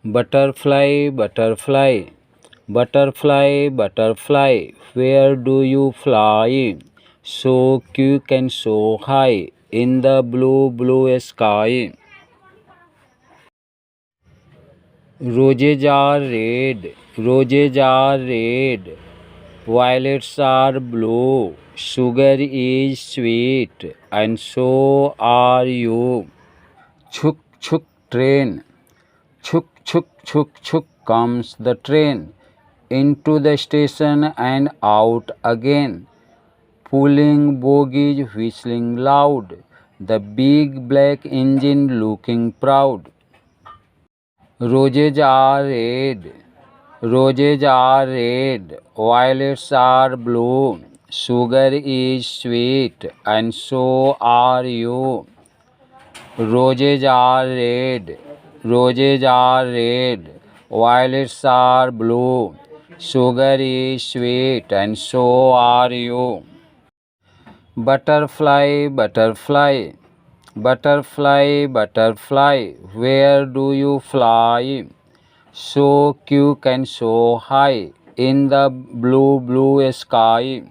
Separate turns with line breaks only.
Butterfly, butterfly, butterfly, butterfly, where do you fly? So quick and so high in the blue, blue sky. Roses are red, roses are red, violets are blue, sugar is sweet, and so are you. Chuk chuk train, chuk chuk chuk chuk comes the train into the station and out again, pulling bogies whistling loud, the big black engine looking proud. Roses are red, roses are red, violets are blue, sugar is sweet, and so are you. Roses are red, roses are red, violets are blue, sugar is sweet, and so are you. Butterfly, butterfly, butterfly, butterfly, where do you fly? So quick and so high in the blue, blue sky.